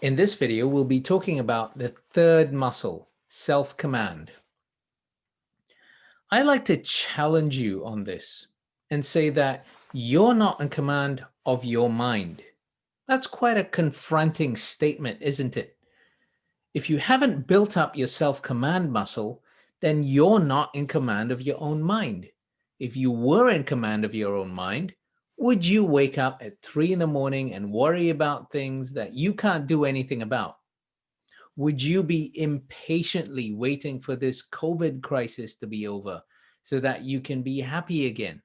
In this video, we'll be talking about the third muscle, self-command. I like to challenge you on this and say that you're not in command of your mind. That's quite a confronting statement, isn't it? If you haven't built up your self-command muscle, then you're not in command of your own mind. If you were in command of your own mind, would you wake up at 3 in the morning and worry about things that you can't do anything about? Would you be impatiently waiting for this COVID crisis to be over so that you can be happy again?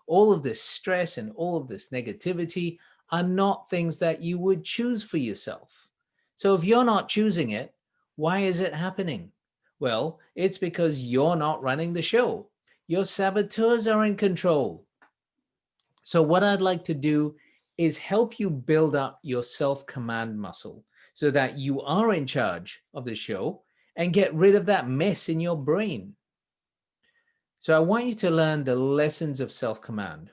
All of this stress and all of this negativity are not things that you would choose for yourself. So if you're not choosing it, why is it happening? Well, it's because you're not running the show. Your saboteurs are in control. So what I'd like to do is help you build up your self-command muscle so that you are in charge of the show and get rid of that mess in your brain. So I want you to learn the lessons of self-command.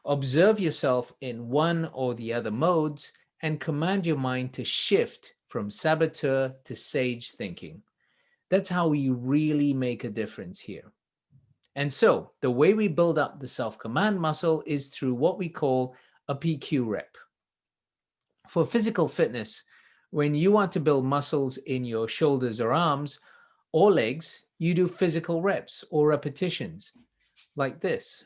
Observe yourself in one or the other modes and command your mind to shift from saboteur to sage thinking. That's how we really make a difference here. And so the way we build up the self-command muscle is through what we call a PQ rep. For physical fitness, when you want to build muscles in your shoulders or arms or legs, you do physical reps or repetitions like this.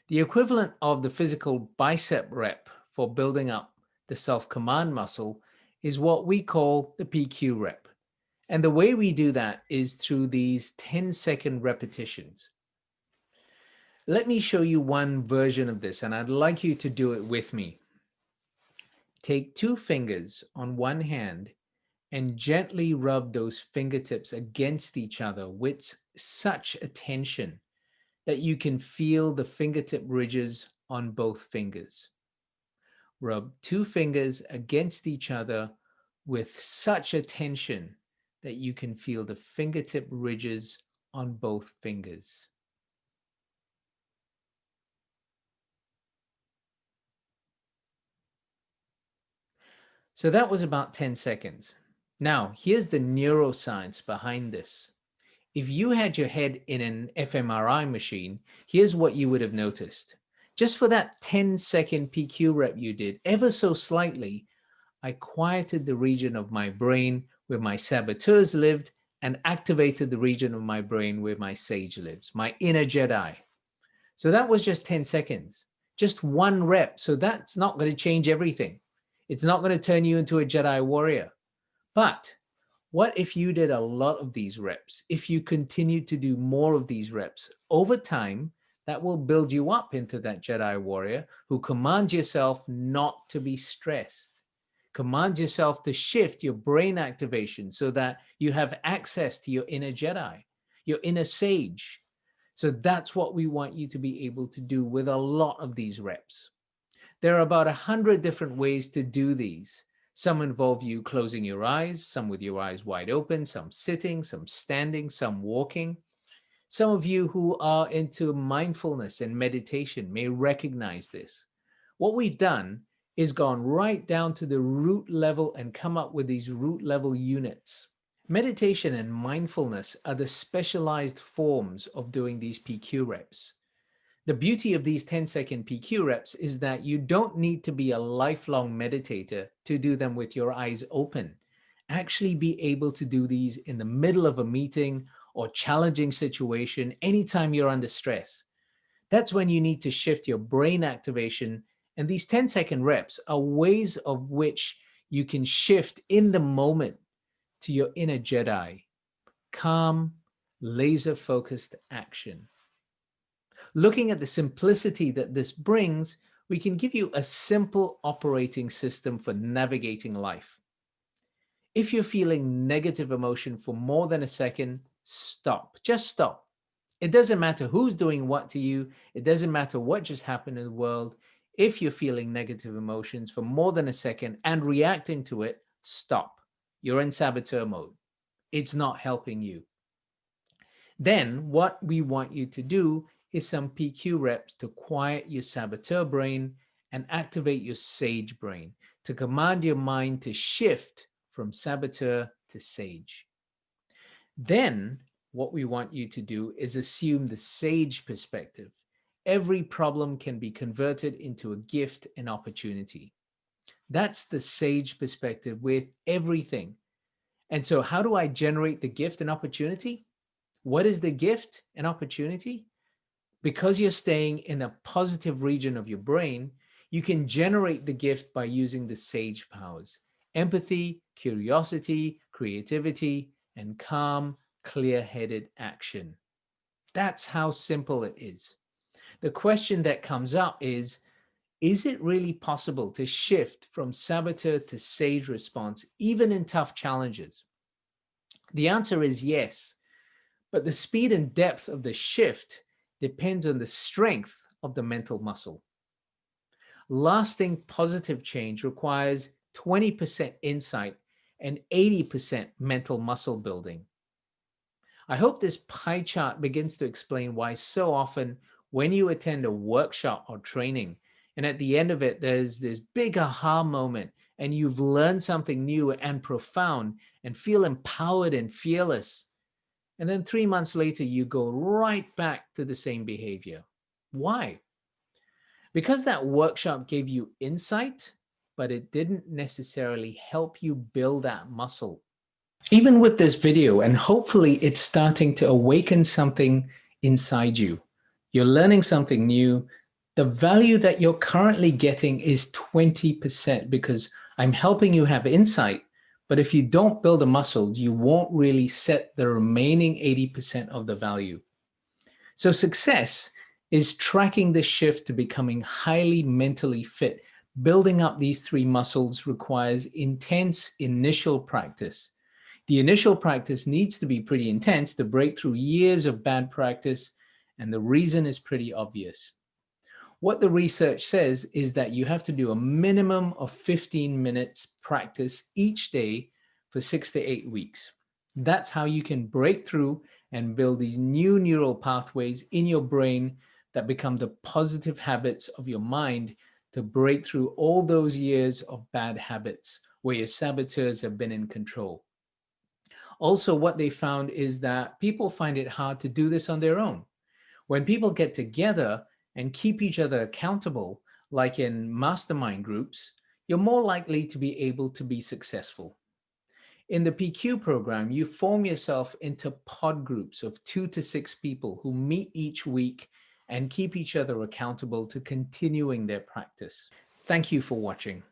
The equivalent of the physical bicep rep for building up the self-command muscle is what we call the PQ rep. And the way we do that is through these 10-second repetitions. Let me show you one version of this, and I'd like you to do it with me. Take 2 fingers on one hand and gently rub those fingertips against each other with such a tension that you can feel the fingertip ridges on both fingers. Rub 2 fingers against each other with such a tension that you can feel the fingertip ridges on both fingers. So that was about 10 seconds. Now, here's the neuroscience behind this. If you had your head in an fMRI machine, here's what you would have noticed. Just for that 10-second PQ rep you did, ever so slightly, I quieted the region of my brain where my saboteurs lived and activated the region of my brain where my sage lives, my inner Jedi. So that was just 10 seconds, just one rep. So that's not going to change everything. It's not going to turn you into a Jedi warrior. But what if you did a lot of these reps? If you continue to do more of these reps over time, that will build you up into that Jedi warrior who commands yourself not to be stressed. Command yourself to shift your brain activation so that you have access to your inner Jedi, your inner sage. So that's what we want you to be able to do with a lot of these reps. There are about 100 different ways to do these. Some involve you closing your eyes, some with your eyes wide open, some sitting, some standing, some walking. Some of you who are into mindfulness and meditation may recognize this. What we've done is gone right down to the root level and come up with these root level units. Meditation and mindfulness are the specialized forms of doing these PQ reps. The beauty of these 10-second PQ reps is that you don't need to be a lifelong meditator to do them with your eyes open. Actually be able to do these in the middle of a meeting or challenging situation anytime you're under stress. That's when you need to shift your brain activation, and these 10-second reps are ways of which you can shift in the moment to your inner Jedi, calm, laser-focused action. Looking at the simplicity that this brings, we can give you a simple operating system for navigating life. If you're feeling negative emotion for more than a second, stop. Just stop. It doesn't matter who's doing what to you. It doesn't matter what just happened in the world. If you're feeling negative emotions for more than a second and reacting to it, stop. You're in saboteur mode. It's not helping you. Then what we want you to do is some PQ reps to quiet your saboteur brain and activate your sage brain to command your mind to shift from saboteur to sage. Then, what we want you to do is assume the sage perspective. Every problem can be converted into a gift and opportunity. That's the sage perspective with everything. And so, how do I generate the gift and opportunity? What is the gift and opportunity? Because you're staying in a positive region of your brain, you can generate the gift by using the sage powers: empathy, curiosity, creativity, and calm, clear-headed action. That's how simple it is. The question that comes up is it really possible to shift from saboteur to sage response, even in tough challenges? The answer is yes, but the speed and depth of the shift depends on the strength of the mental muscle. Lasting positive change requires 20% insight and 80% mental muscle building. I hope this pie chart begins to explain why so often when you attend a workshop or training, and at the end of it, there's this big aha moment, and you've learned something new and profound and feel empowered and fearless. And then 3 months later, you go right back to the same behavior. Why? Because that workshop gave you insight, but it didn't necessarily help you build that muscle. Even with this video, and hopefully it's starting to awaken something inside you. You're learning something new. The value that you're currently getting is 20% because I'm helping you have insight. But if you don't build a muscle, you won't really set the remaining 80% of the value. So success is tracking the shift to becoming highly mentally fit. Building up these three muscles requires intense initial practice. The initial practice needs to be pretty intense to break through years of bad practice, and the reason is pretty obvious. What the research says is that you have to do a minimum of 15 minutes practice each day for 6 to 8 weeks. That's how you can break through and build these new neural pathways in your brain that become the positive habits of your mind to break through all those years of bad habits where your saboteurs have been in control. Also, what they found is that people find it hard to do this on their own. When people get together and keep each other accountable, like in mastermind groups, you're more likely to be able to be successful. In the PQ program, you form yourself into pod groups of 2 to 6 people who meet each week and keep each other accountable to continuing their practice. Thank you for watching.